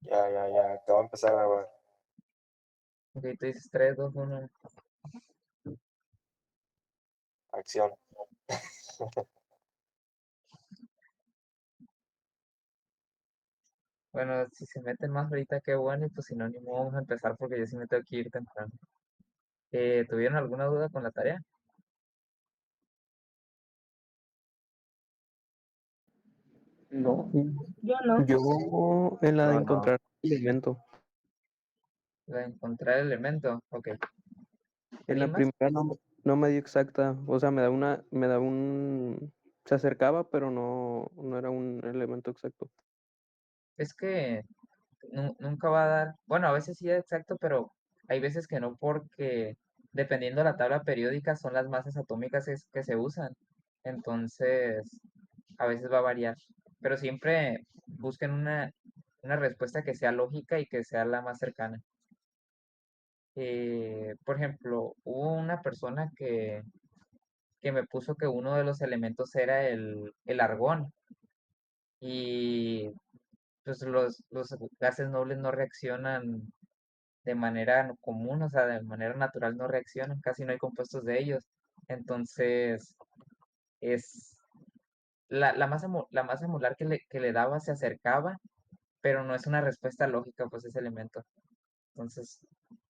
Ya. Acabo de empezar a grabar. Ok, tú dices 3, 2, 1. Acción. Bueno, si se meten más ahorita, qué bueno, y pues si no, ni modo, vamos a empezar porque yo sí me tengo que ir temprano. ¿Tuvieron alguna duda con la tarea? No, Yo no. yo en la de Yo no. encontrar el elemento. La de encontrar el elemento, ok. En la ¿Rimas? primera no me dio exacta, o sea, se acercaba, pero no era un elemento exacto. Es que nunca va a dar, bueno, a veces sí es exacto, pero hay veces que no porque dependiendo de la tabla periódica son las masas atómicas que se usan. Entonces, a veces va a variar. Pero siempre busquen una respuesta que sea lógica y que sea la más cercana. Por ejemplo, hubo una persona que me puso que uno de los elementos era el argón y pues los gases nobles no reaccionan de manera común, o sea, de manera natural no reaccionan, casi no hay compuestos de ellos. Entonces, es la masa molar que le daba se acercaba, pero no es una respuesta lógica, pues ese elemento. Entonces,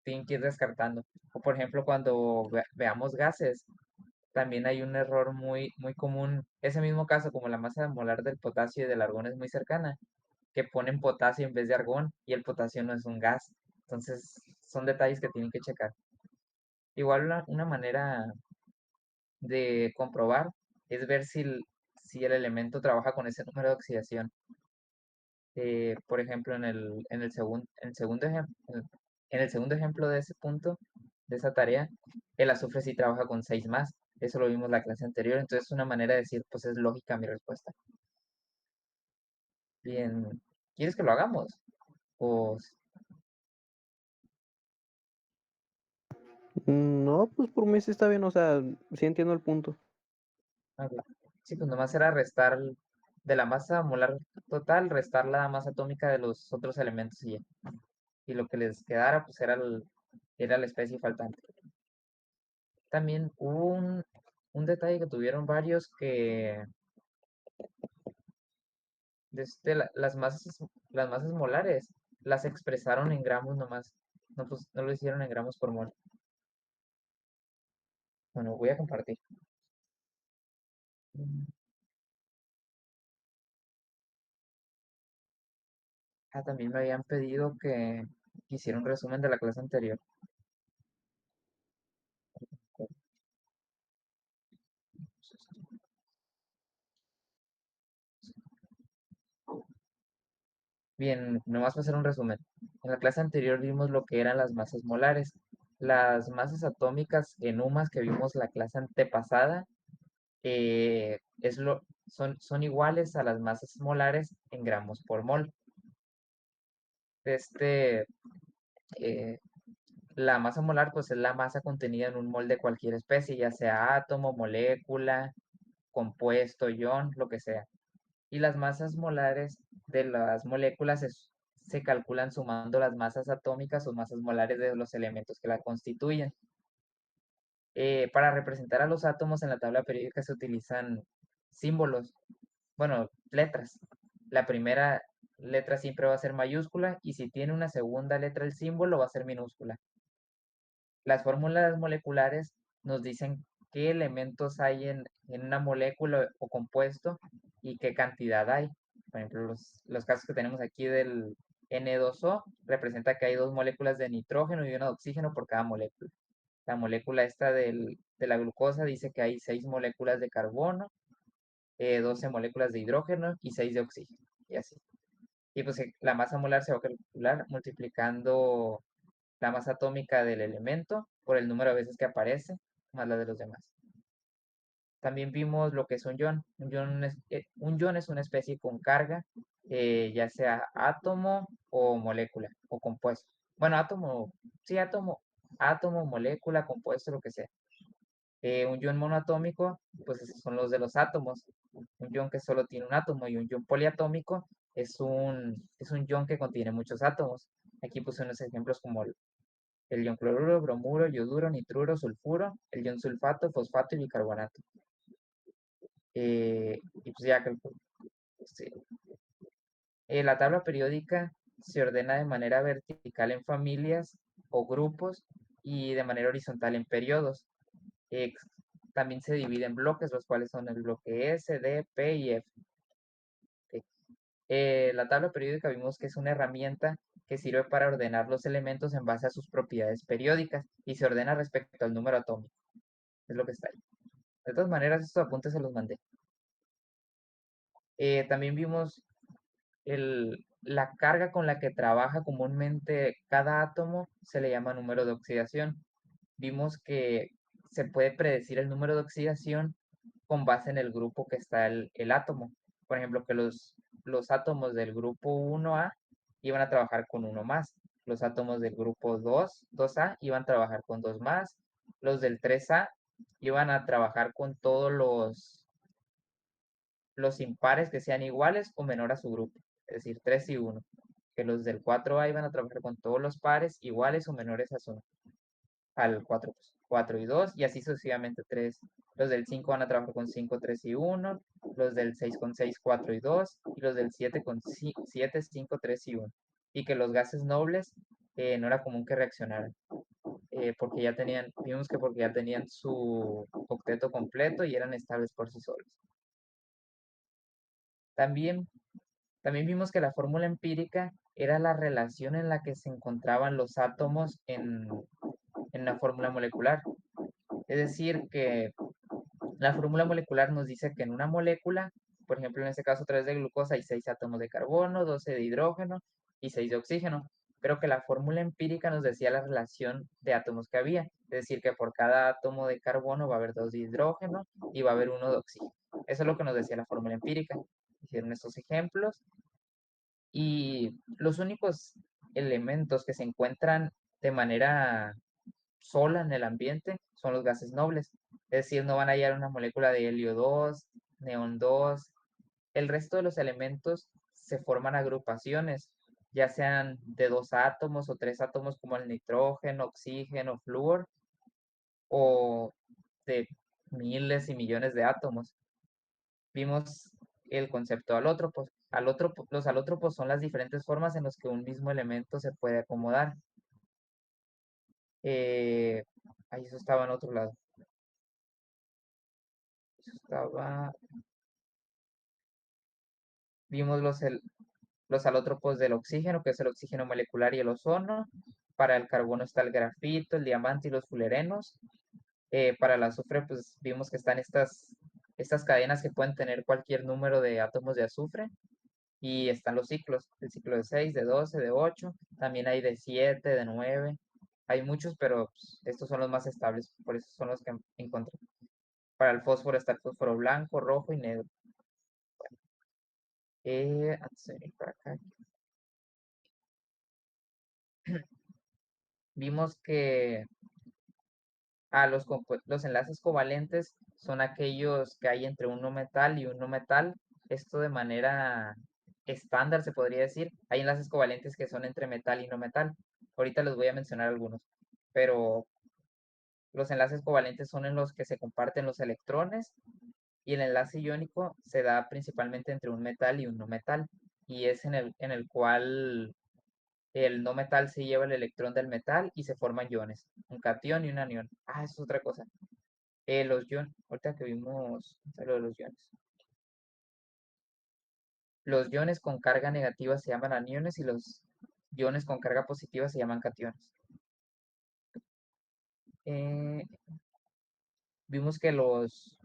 tienen que ir descartando. O por ejemplo, cuando veamos gases, también hay un error muy común. Ese mismo caso, como la masa molar del potasio y del argón es muy cercana, que ponen potasio en vez de argón y el potasio no es un gas. Entonces, son detalles que tienen que checar. Igual una manera de comprobar es ver si el elemento trabaja con ese número de oxidación. Por ejemplo, en el segundo ejemplo de ese punto, de esa tarea, el azufre sí trabaja con 6 más. Eso lo vimos la clase anterior. Entonces, una manera de decir, pues es lógica mi respuesta. Bien, ¿quieres que lo hagamos? Pues, No, pues por mí sí está bien, o sea, sí entiendo el punto. a ver, sí, pues nomás era restar de la masa molar total, restar la masa atómica de los otros elementos y ya. Y lo que les quedara, pues era la especie faltante. También hubo un detalle que tuvieron varios que las masas molares las expresaron en gramos nomás. No, pues, no lo hicieron en gramos por mol. Bueno, voy a compartir. Mm, también me habían pedido que hiciera un resumen de la clase anterior. Bien, nomás para hacer un resumen. En la clase anterior vimos lo que eran las masas molares. Las masas atómicas en UMAS que vimos la clase antepasada son iguales a las masas molares en gramos por mol. Este, eh, la masa molar pues es la masa contenida en un mol de cualquier especie, ya sea átomo, molécula, compuesto, ion, lo que sea. Y las masas molares de las moléculas se calculan sumando las masas atómicas o masas molares de los elementos que la constituyen. Para representar a los átomos en la tabla periódica se utilizan símbolos, bueno, letras. La primera letra siempre va a ser mayúscula y si tiene una segunda letra el símbolo va a ser minúscula. Las fórmulas moleculares nos dicen qué elementos hay en una molécula o compuesto y qué cantidad hay. Por ejemplo, los casos que tenemos aquí del N2O representa que hay dos moléculas de nitrógeno y una de oxígeno por cada molécula. La molécula esta de la glucosa dice que hay 6 moléculas de carbono, 12 moléculas de hidrógeno y 6 de oxígeno, y así. Y pues la masa molar se va a calcular multiplicando la masa atómica del elemento por el número de veces que aparece, más la de los demás. También vimos lo que es un ion. Un ion es una especie con carga, ya sea átomo o molécula o compuesto. Bueno, átomo, sí, átomo, molécula, compuesto, lo que sea. Un ion monoatómico, pues esos son los de los átomos. Un ion que solo tiene un átomo y un ion poliatómico es un ion que contiene muchos átomos. Aquí puse unos ejemplos como el ion cloruro, bromuro, yoduro, nitruro, sulfuro, el ion sulfato, fosfato y bicarbonato. Y pues ya que sí. La tabla periódica se ordena de manera vertical en familias o grupos y de manera horizontal en periodos. Eh, También se divide en bloques, los cuales son el bloque S, D, P y F. Ok. La tabla periódica vimos que es una herramienta que sirve para ordenar los elementos en base a sus propiedades periódicas y se ordena respecto al número atómico. Es lo que está ahí. De todas maneras, estos apuntes se los mandé. También vimos la carga con la que trabaja comúnmente cada átomo se le llama número de oxidación. Vimos que se puede predecir el número de oxidación con base en el grupo que está el átomo. Por ejemplo, que los átomos del grupo 1A iban a trabajar con uno más. Los átomos del grupo 2A, iban a trabajar con dos más. Los del 3A iban a trabajar con todos los impares que sean iguales o menor a su grupo, es decir, 3 y 1. Que los del 4A iban a trabajar con todos los pares iguales o menores a su, al 4, pues, 4 y 2, y así sucesivamente 3. Los del 5 van a trabajar con 5, 3 y 1, los del 6 con 6, 4 y 2, y los del 7 con 7, 5, 3 y 1. Y que los gases nobles no era común que reaccionaran, porque ya tenían, vimos que porque ya tenían su octeto completo y eran estables por sí solos. También También vimos que la fórmula empírica era la relación en la que se encontraban los átomos en una fórmula molecular. Es decir, que la fórmula molecular nos dice que en una molécula, por ejemplo, en este caso 3 de glucosa, hay 6 átomos de carbono, 12 de hidrógeno y 6 de oxígeno, pero que la fórmula empírica nos decía la relación de átomos que había. Es decir, que por cada átomo de carbono va a haber 2 de hidrógeno y va a haber uno de oxígeno. Eso es lo que nos decía la fórmula empírica. Hicieron estos ejemplos y los únicos elementos que se encuentran de manera sola en el ambiente son los gases nobles. Es decir, no van a hallar una molécula de helio 2, neón 2. El resto de los elementos se forman agrupaciones, ya sean de dos átomos o tres átomos como el nitrógeno, oxígeno, flúor, o de miles y millones de átomos. Vimos el concepto alótropos. Los alótropos son las diferentes formas en las que un mismo elemento se puede acomodar. Eh, Ahí eso estaba en otro lado. Eso estaba. Vimos los alótropos del oxígeno, que es el oxígeno molecular y el ozono. Para el carbono está el grafito, el diamante y los fulerenos. Para el azufre, pues vimos que están estas cadenas que pueden tener cualquier número de átomos de azufre. Y están los ciclos, el ciclo de 6, de 12, de 8, también hay de 7, de 9. Hay muchos, pero pues, estos son los más estables, por eso son los que encontré. Para el fósforo está el fósforo blanco, rojo y negro. Antes de venir para acá, vimos que los enlaces covalentes son aquellos que hay entre un no metal y un no metal. Esto de manera estándar se podría decir. Hay enlaces covalentes que son entre metal y no metal. Ahorita les voy a mencionar algunos, pero los enlaces covalentes son en los que se comparten los electrones y el enlace iónico se da principalmente entre un metal y un no metal y es en el cual el no metal se lleva el electrón del metal y se forman iones, un catión y un anión. Ah, eso es otra cosa. Los iones, ahorita que vimos lo de los iones. Los iones con carga negativa se llaman aniones y los iones con carga positiva se llaman cationes. Eh, Vimos que los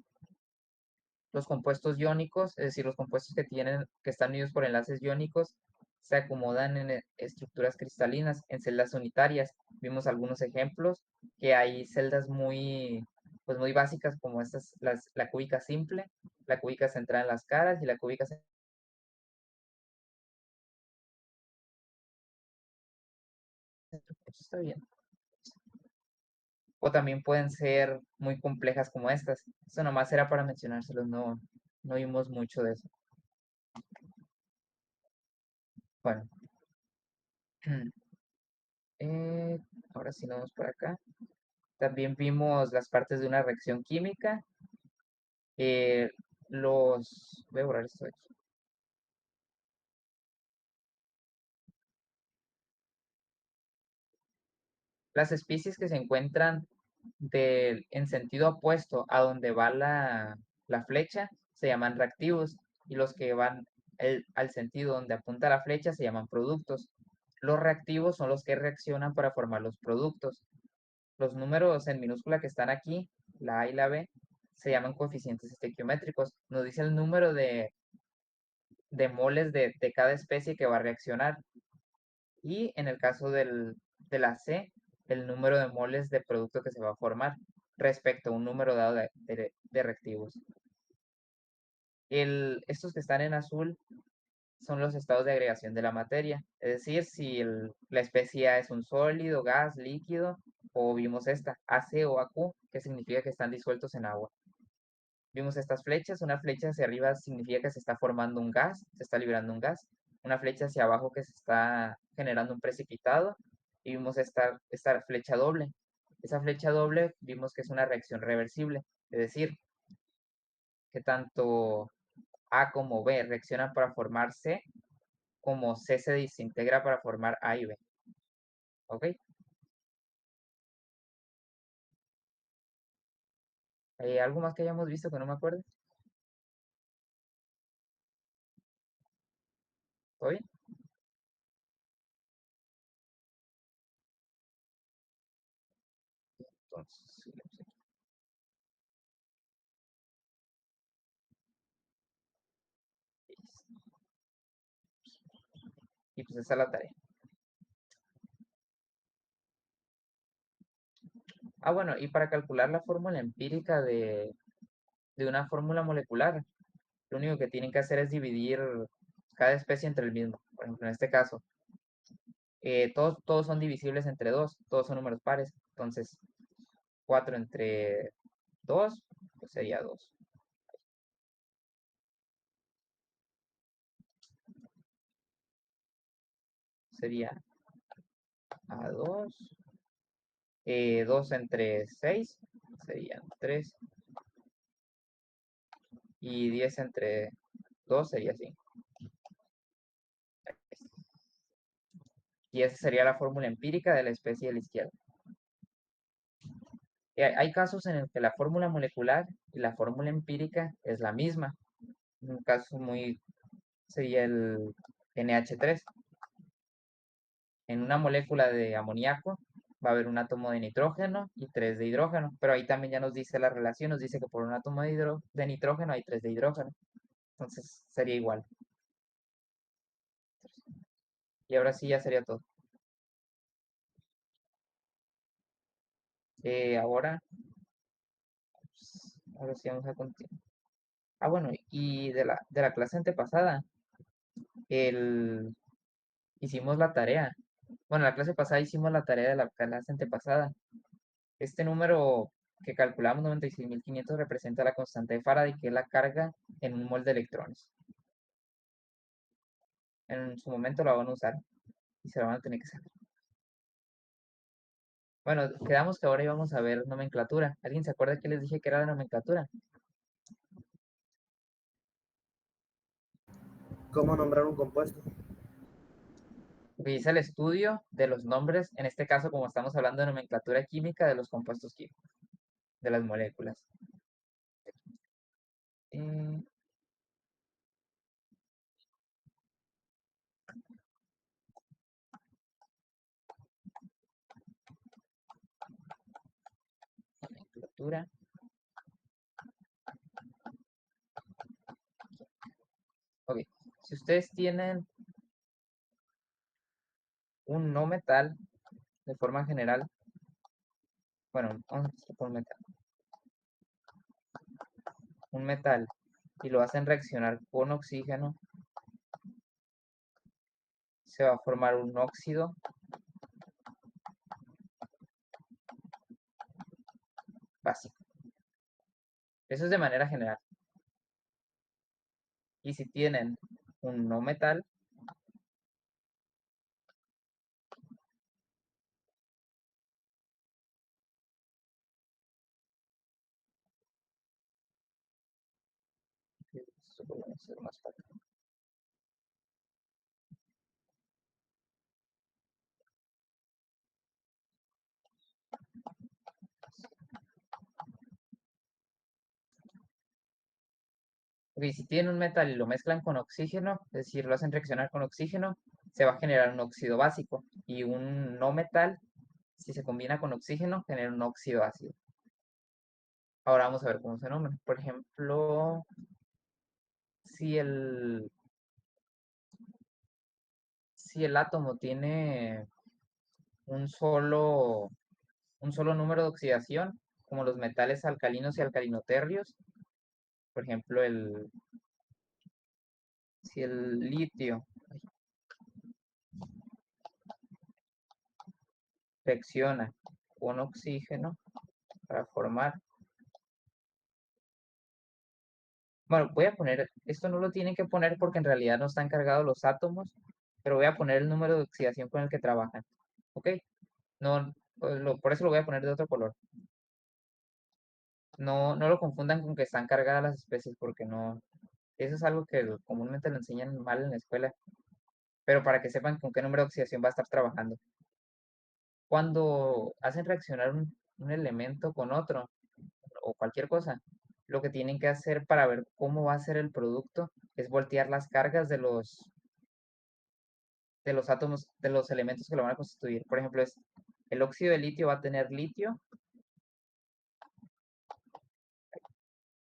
compuestos iónicos, es decir, los compuestos que están unidos por enlaces iónicos, se acomodan en estructuras cristalinas, en celdas unitarias. Vimos algunos ejemplos, que hay celdas pues muy básicas como la cúbica simple, la cúbica centrada en las caras y la cúbica centrada. Está bien. O también pueden ser muy complejas como estas. Eso nomás era para mencionárselos, no vimos mucho de eso. Bueno, eh, ahora sí nos vamos por acá. También vimos las partes de una reacción química. eh, Voy a borrar esto de aquí. Las especies que se encuentran en sentido opuesto a donde va la flecha se llaman reactivos y los que van al sentido donde apunta la flecha se llaman productos. Los reactivos son los que reaccionan para formar los productos. Los números en minúscula que están aquí, la A y la B, se llaman coeficientes estequiométricos. Nos dice el número de moles de cada especie que va a reaccionar. Y en el caso de la C, el número de moles de producto que se va a formar respecto a un número dado de reactivos. Estos que están en azul son los estados de agregación de la materia, es decir, si la especie A es un sólido, gas, líquido, o vimos esta, AC o AQ, que significa que están disueltos en agua. Vimos estas flechas, una flecha hacia arriba significa que se está formando un gas, se está liberando un gas, una flecha hacia abajo que se está generando un precipitado, y vimos esta flecha doble. Esa flecha doble vimos que es una reacción reversible, es decir, que tanto A como B reaccionan para formar C, como C se desintegra para formar A y B. ¿Ok? ¿Hay algo más que hayamos visto que no me acuerdo? ¿Todo bien? Entonces, sigamos aquí. Y pues esa es la tarea. Ah, bueno, y para calcular la fórmula empírica de una fórmula molecular, lo único que tienen que hacer es dividir cada especie entre el mismo. Por ejemplo, en este caso, todos son divisibles entre 2, todos son números pares. Entonces, 4 entre 2 pues sería 2. Sería A2. 2 entre 6 serían 3. Y 10 entre 2 sería 5. Y esa sería la fórmula empírica de la especie de la izquierda. Hay casos en el que la fórmula molecular y la fórmula empírica es la misma. Un caso muy sería el NH3. En una molécula de amoníaco va a haber un átomo de nitrógeno y 3 de hidrógeno, pero ahí también ya nos dice la relación, nos dice que por un átomo de nitrógeno hay 3 de hidrógeno. Entonces sería igual. Y ahora sí ya sería todo. Ahora, ahora sí vamos a continuar. Ah, bueno, y de la clase antepasada, el, hicimos la tarea. Bueno, la clase pasada hicimos la tarea de la clase antepasada. Este número que calculamos, 96.500, representa la constante de Faraday, que es la carga en un mol de electrones. En su momento la van a usar y se la van a tener que saber. Bueno, quedamos que ahora íbamos a ver nomenclatura. ¿Alguien se acuerda que les dije que era la nomenclatura? ¿Cómo nombrar un compuesto? Que es el estudio de los nombres, en este caso, como estamos hablando de nomenclatura química, de los compuestos químicos, de las moléculas. Eh, Nomenclatura. Ok, si ustedes tienen un no metal de forma general, bueno, vamos a empezar por un metal, y lo hacen reaccionar con oxígeno, se va a formar un óxido básico. Eso es de manera general. Y si tienen un no metal, Esto lo voy a hacer más para acá. Ok, si tienen un metal y lo mezclan con oxígeno, es decir, lo hacen reaccionar con oxígeno, se va a generar un óxido básico. Y un no metal, si se combina con oxígeno, genera un óxido ácido. Ahora vamos a ver cómo se nombra. Por ejemplo, si el, si el átomo tiene un solo, un solo número de oxidación, como los metales alcalinos y alcalinoterrios, por ejemplo, si el litio reacciona con oxígeno para formar. Bueno, voy a poner, esto no lo tienen que poner porque en realidad no están cargados los átomos, pero voy a poner el número de oxidación con el que trabajan. ¿Ok? No, pues por eso lo voy a poner de otro color. No, no lo confundan con que están cargadas las especies porque no, eso es algo que comúnmente lo enseñan mal en la escuela, pero para que sepan con qué número de oxidación va a estar trabajando. Cuando hacen reaccionar un elemento con otro o cualquier cosa, lo que tienen que hacer para ver cómo va a ser el producto es voltear las cargas de los átomos, de los elementos que lo van a constituir. Por ejemplo, el óxido de litio va a tener litio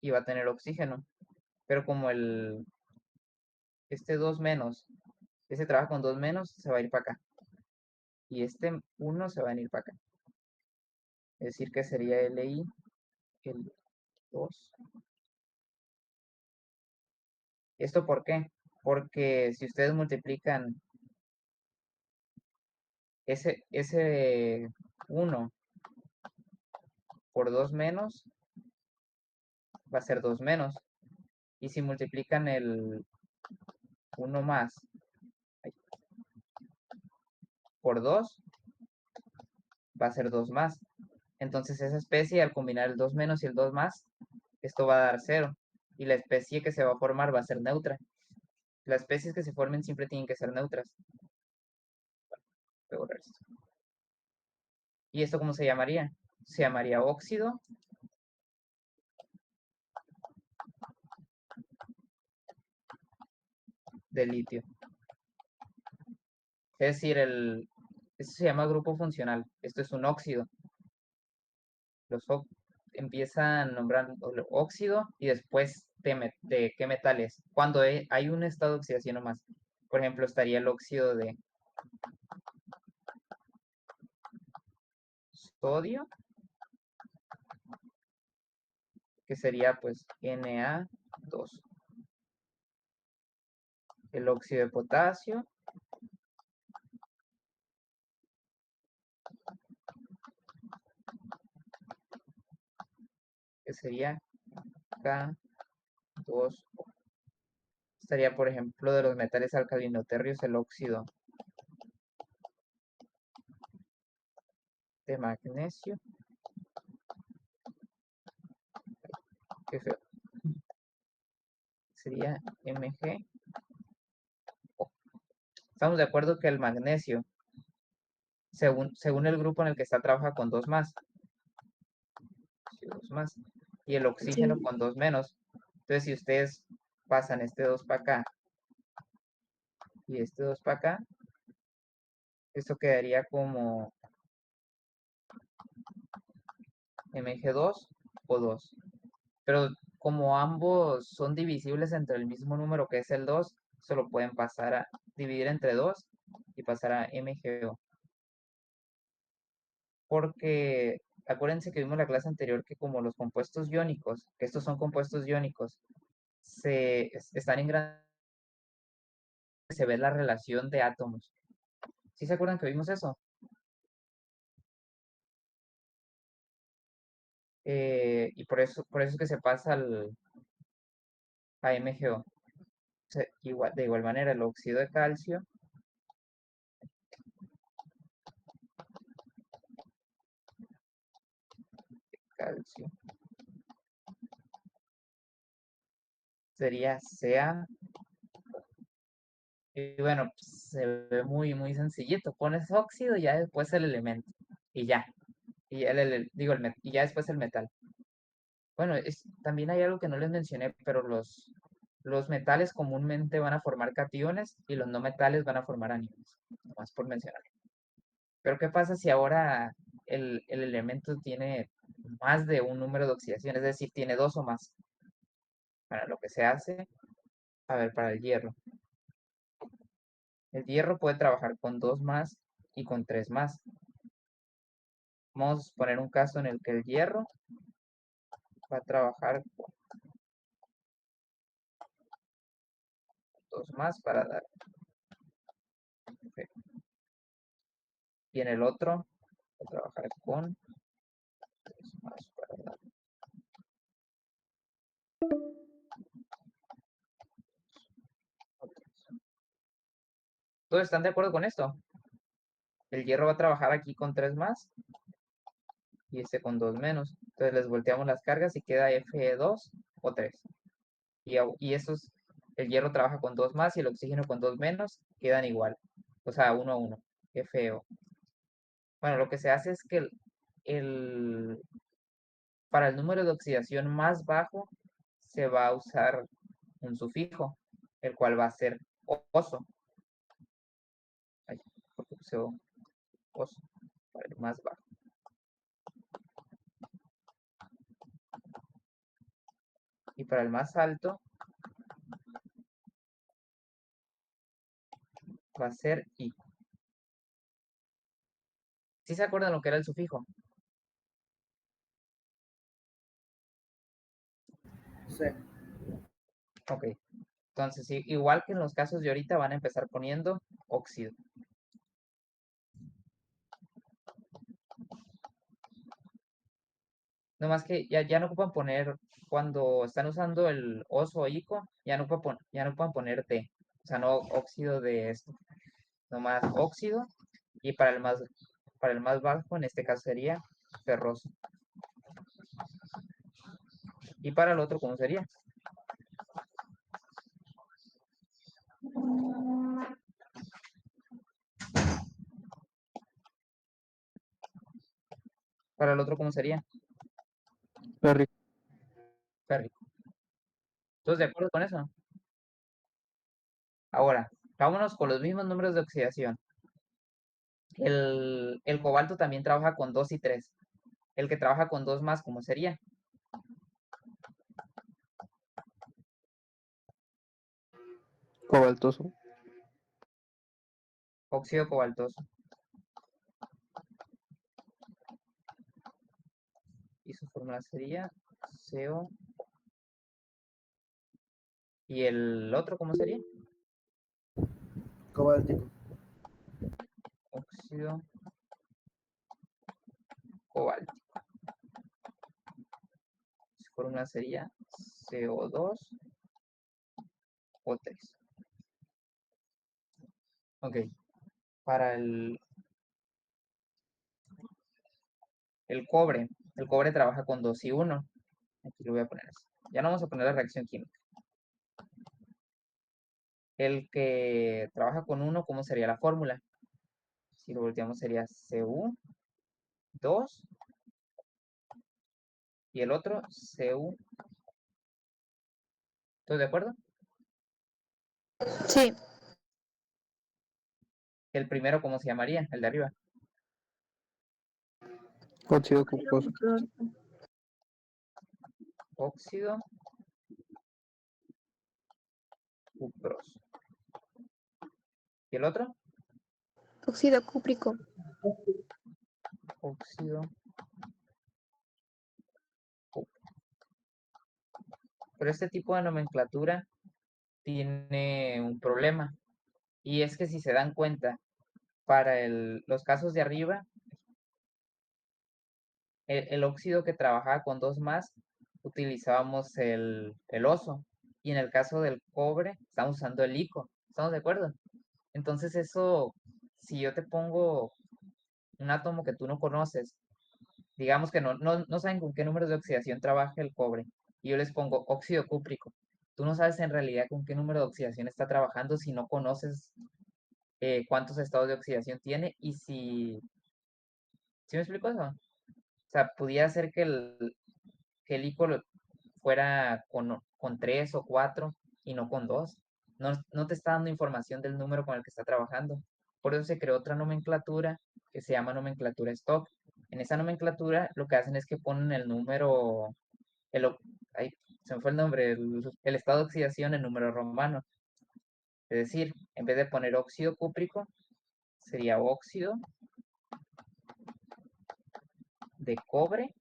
y va a tener oxígeno, pero como este 2 menos, ese trabaja con 2 menos, se va a ir para acá. Y este 1 se va a venir para acá. Es decir, que sería Li, el 2. ¿Esto por qué? Porque si ustedes multiplican ese 1 por 2 menos, va a ser 2 menos. Y si multiplican el 1 más por 2, va a ser 2 más. Entonces esa especie, al combinar el 2 menos y el 2 más, esto va a dar 0. Y la especie que se va a formar va a ser neutra. Las especies que se formen siempre tienen que ser neutras. Voy a borrar esto. ¿Y esto cómo se llamaría? Se llamaría óxido de litio. Es decir, esto se llama grupo funcional. Esto es un óxido. Empiezan nombrando óxido y después de qué metales. Cuando hay un estado de oxidación nomás. Por ejemplo, estaría el óxido de sodio, que sería pues Na2. El óxido de potasio, que sería K2O. Estaría, por ejemplo, de los metales alcalinoterrios, el óxido de magnesio. Qué feo. Sería Mg. Estamos de acuerdo que el magnesio, según el grupo en el que está, trabaja con 2 más. 2 más. Y el oxígeno Sí. con 2 menos. Entonces, si ustedes pasan este 2 para acá y este 2 para acá, esto quedaría como Mg2 o 2. Pero como ambos son divisibles entre el mismo número que es el 2, solo pueden pasar a dividir entre 2 y pasar a MgO. Porque acuérdense que vimos la clase anterior que como los compuestos iónicos, que estos son compuestos iónicos, están en gran... se ve la relación de átomos. ¿Sí se acuerdan que vimos eso? Y por eso es que se pasa a MgO. De igual manera, el óxido de calcio calcio sería Ca. Y bueno, pues, se ve muy, muy sencillito. Pones óxido y ya después el elemento. Y ya. Y ya y ya después el metal. Bueno, también hay algo que no les mencioné, pero los metales comúnmente van a formar cationes y los no metales van a formar aniones. Nomás por mencionar. Pero ¿qué pasa si ahora el elemento tiene más de un número de oxidación? Es decir, tiene dos o más. Para lo que se hace, a ver, para el hierro. El hierro puede trabajar con 2 más y con 3 más. Vamos a poner un caso en el que el hierro va a trabajar con 2 más para dar. Fe. Y en el otro va a trabajar con 3 más para dar. ¿Todos están de acuerdo con esto? El hierro va a trabajar aquí con 3 más y este con 2 menos. Entonces les volteamos las cargas y queda Fe2 o 3. Y esos, el hierro trabaja con 2 más y el oxígeno con 2 menos, quedan igual. O sea, 1 a 1. FeO. Bueno, lo que se hace es que para el número de oxidación más bajo se va a usar un sufijo, el cual va a ser oso. Ay, porque puse oso para el más bajo. Y para el más alto va a ser I. ¿Sí se acuerdan lo que era el sufijo? Sí. Ok. Entonces, igual que en los casos de ahorita, van a empezar poniendo óxido. No más que ya no ocupan poner, cuando están usando el oso o ico, ya no ocupan poner D. O sea, no óxido de esto. Nomás óxido. Y para el más bajo, en este caso sería ferroso. Y para el otro, ¿cómo sería? Para el otro, ¿cómo sería? Férrico. Férrico. ¿Todos de acuerdo con eso? Ahora, vámonos con los mismos números de oxidación. El cobalto también trabaja con 2 y 3. El que trabaja con 2 más, ¿cómo sería? Cobaltoso. Óxido cobaltoso. Y su fórmula sería CO. ¿Y el otro cómo sería? Cobáltico. Óxido cobalto. Su fórmula sería CO2 O3. Ok. Para el cobre trabaja con 2 y 1. Aquí lo voy a poner así. Ya no vamos a poner la reacción química. El que trabaja con 1, ¿cómo sería la fórmula? Si lo volteamos sería Cu2 y el otro Cu. ¿Todos de acuerdo? Sí, El primero, ¿cómo se llamaría? El de arriba. Óxido cuproso. Óxido cuproso. ¿Y el otro? óxido cúprico. Óxido cúprico. Pero este tipo de nomenclatura tiene un problema. Y es que si se dan cuenta, para los casos de arriba, el óxido que trabajaba con 2 más, utilizábamos el oso. Y en el caso del cobre, estamos usando el ico. ¿Estamos de acuerdo? Entonces eso, si yo te pongo un átomo que tú no conoces, digamos que no saben con qué números de oxidación trabaja el cobre, y yo les pongo óxido cúprico, tú no sabes en realidad con qué número de oxidación está trabajando si no conoces cuántos estados de oxidación tiene y si... ¿Sí me explico eso? O sea, pudiera ser que el ICO fuera con 3 o 4 y no con 2. No te está dando información del número con el que está trabajando. Por eso se creó otra nomenclatura que se llama nomenclatura stock. En esa nomenclatura lo que hacen es que ponen el número, ay, se me fue el nombre, el estado de oxidación en número romano. Es decir, en vez de poner óxido cúprico, sería óxido de cobre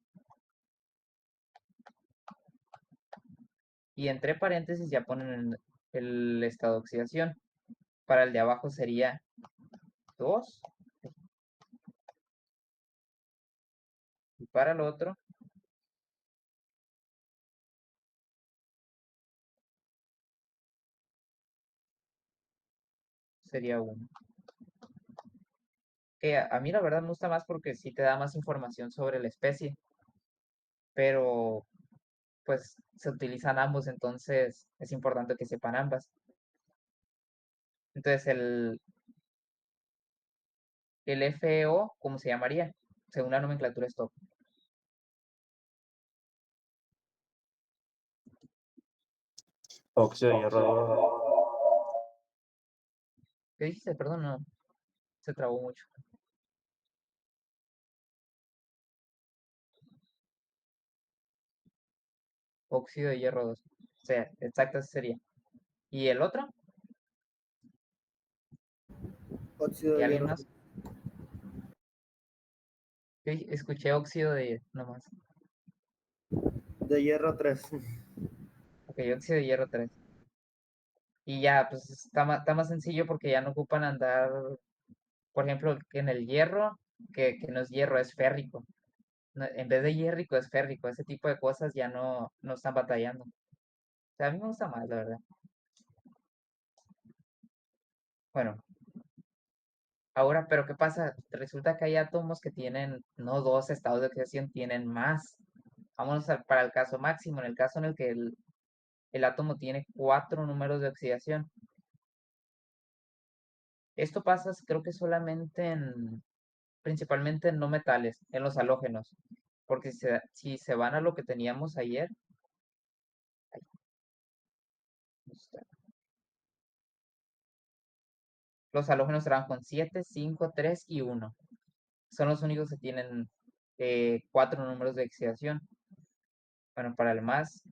y entre paréntesis ya ponen el estado de oxidación. Para el de abajo sería 2 y para el otro sería 1. Que a mí la verdad me gusta más porque sí te da más información sobre la especie, pero pues se utilizan ambos, entonces es importante que sepan ambas. Entonces el FeO, ¿cómo se llamaría? Según la nomenclatura stock. Óxido de hierro 2. ¿Qué dijiste? Perdón, no, se trabó mucho. Óxido de hierro 2. O sea, exacto, ese sería. ¿Y el otro? Óxido ¿Y de alguien hierro, más? Escuché óxido de... nomás. de hierro 3. Ok, óxido de hierro 3. Y ya, pues está más sencillo porque ya no ocupan andar, por ejemplo, que en el hierro, que no es hierro, es férrico. En vez de hierrico es férrico. Ese tipo de cosas ya no están batallando. O sea, a mí me gusta más, la verdad. Bueno, ahora, pero ¿qué pasa? Resulta que hay átomos que tienen no dos estados de oxidación, tienen más. Vamos para el caso máximo, en el caso en el que el átomo tiene 4 números de oxidación. Esto pasa, creo que solamente principalmente en no metales, en los halógenos. Porque si se van a lo que teníamos ayer, los halógenos trabajan con 7, 5, 3 y 1. Son los únicos que tienen 4 números de oxidación. Bueno, para el más,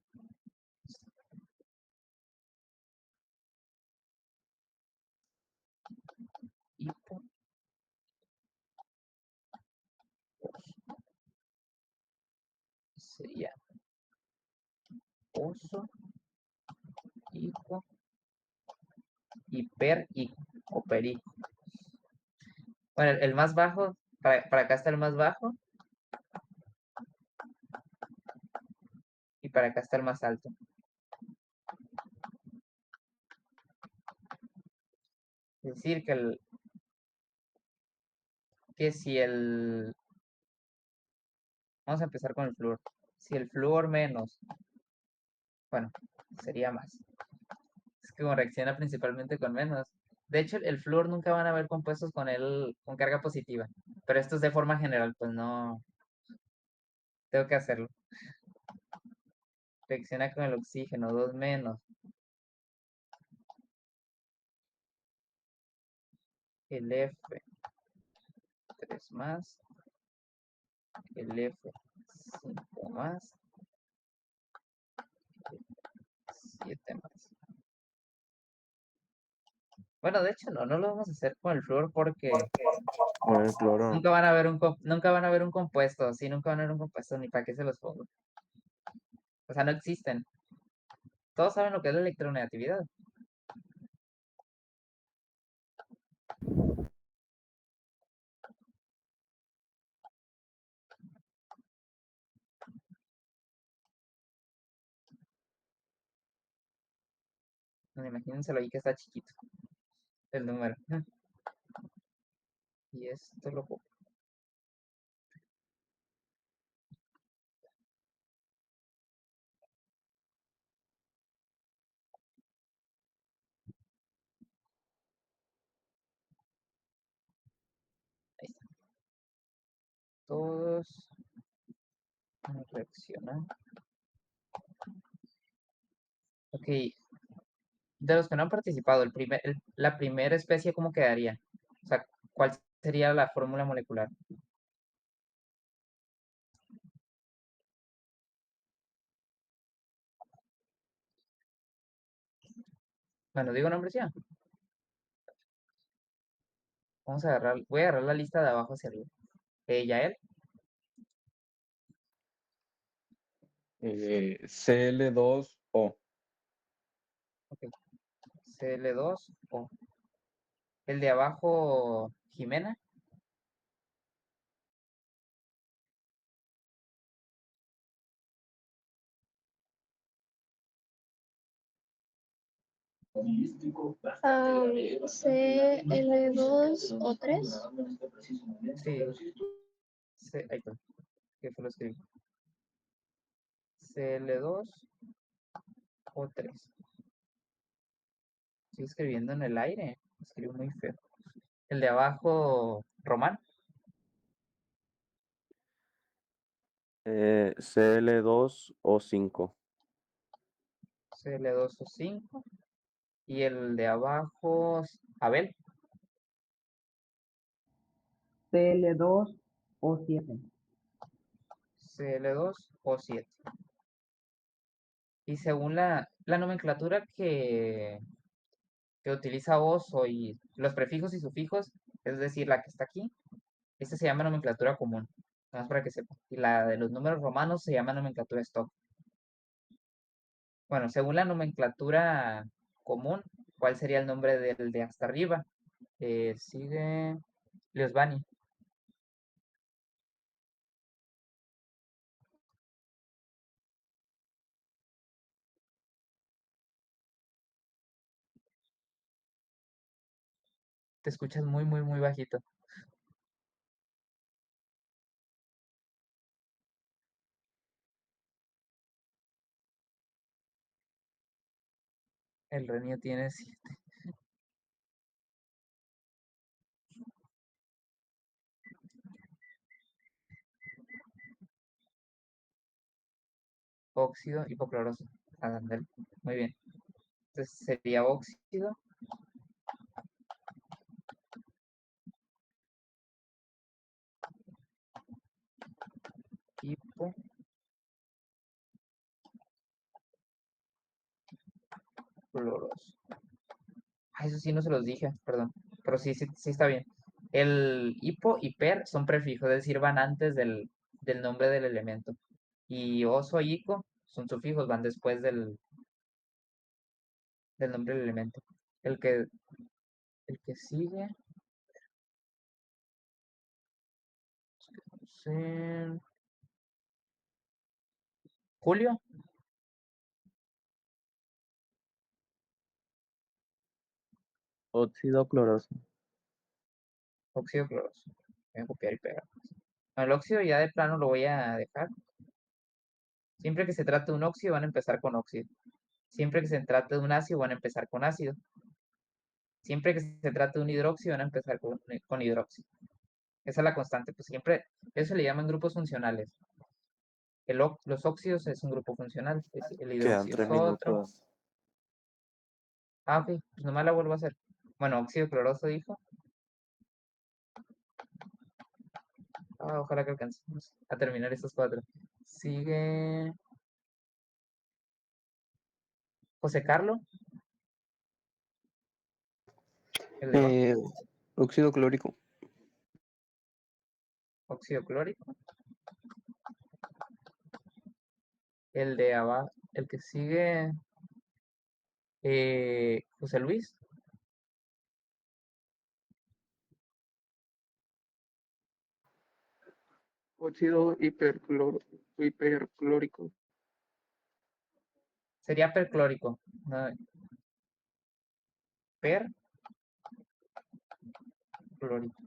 hipo, sería oso, hipo, hiper o perico. Bueno, el más bajo, para acá está el más bajo y para acá está el más alto. Es decir, que si el... Vamos a empezar con el flúor. Si el flúor menos, bueno, sería más. Es que como reacciona principalmente con menos. De hecho, el flúor nunca van a haber compuestos con él con carga positiva. Pero esto es de forma general, pues no tengo que hacerlo. Reacciona con el oxígeno, 2 menos. El F, 3 más. El F, 5 más. 7 más. Bueno, de hecho no lo vamos a hacer con el flúor porque Con el cloro. nunca van a ver un compuesto, sí, nunca van a ver un compuesto, ni para qué se los pongo. O sea, no existen. Todos saben lo que es la electronegatividad. Bueno, imagínenselo ahí que está chiquito el número. Y esto lo óxidos reaccionan. Ok, de los que no han participado, la primera especie, ¿cómo quedaría? O sea, ¿cuál sería la fórmula molecular? Bueno, digo nombres ya. Voy a agarrar la lista de abajo hacia arriba. Yael, Cl2O. Cl2O. El de abajo, Jimena, CL2O3. sí. Ahí está. ¿Qué fue lo que escribí? Cl2O3. Estoy escribiendo en el aire. Escribo muy feo. El de abajo, Román, Cl2O5. Cl2O5. Y el de abajo, Abel, CL2O7. Cl2O7. Y según la nomenclatura que utiliza Oso y los prefijos y sufijos, es decir, la que está aquí, esta se llama nomenclatura común, nada más para que sepan. Y la de los números romanos se llama nomenclatura stock. Bueno, según la nomenclatura común, ¿cuál sería el nombre del de hasta arriba? Sigue Liosvani. Te escuchas muy, muy, muy bajito. El Renio tiene 7. Óxido hipocloroso. Ándale, muy bien. Entonces sería óxido hipocloroso. Ah, eso sí no se los dije, perdón. Pero sí, sí, sí está bien. El hipo y per son prefijos, es decir, van antes del nombre del elemento. Y oso y ico son sufijos, van después del nombre del elemento. El que, el que sigue. Sí, Julio, Óxido cloroso. óxido cloroso. Voy a copiar y pegar. Bueno, el óxido ya de plano lo voy a dejar. Siempre que se trate de un óxido van a empezar con óxido. Siempre que se trate de un ácido van a empezar con ácido. Siempre que se trate de un hidróxido van a empezar con hidróxido. Esa es la constante, pues siempre, eso se le llaman grupos funcionales. Los óxidos es un grupo funcional, el Quedan hidróxido 3 es otro. minutos. Ah, ok, pues nomás la vuelvo a hacer. Bueno, óxido cloroso dijo. Ojalá que alcancemos a terminar estos 4. Sigue José Carlos, el de abajo, Óxido clórico. óxido clórico. El de abajo, el que sigue, José Luis, Óxido hiperclórico. sería perclórico. No, perclórico.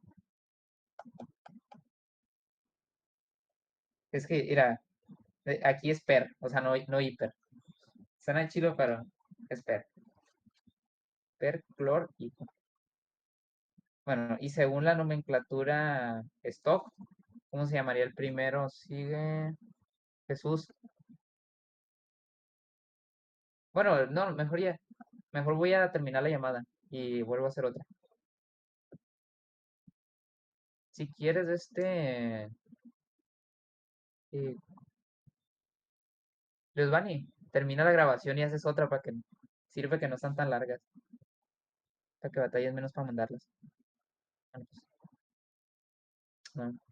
Es que, mira, aquí es per, o sea, no hiper. Suena chido, pero es per. Perclórico. Bueno, y según la nomenclatura stock, ¿Cómo se llamaría el primero? Sigue Jesús. Bueno, no, mejor ya. Mejor voy a terminar la llamada y vuelvo a hacer otra. Si quieres, Giovanni, termina la grabación y haces otra para que sirve que no están tan largas. Para que batalles menos para mandarlas. Bueno, pues, no.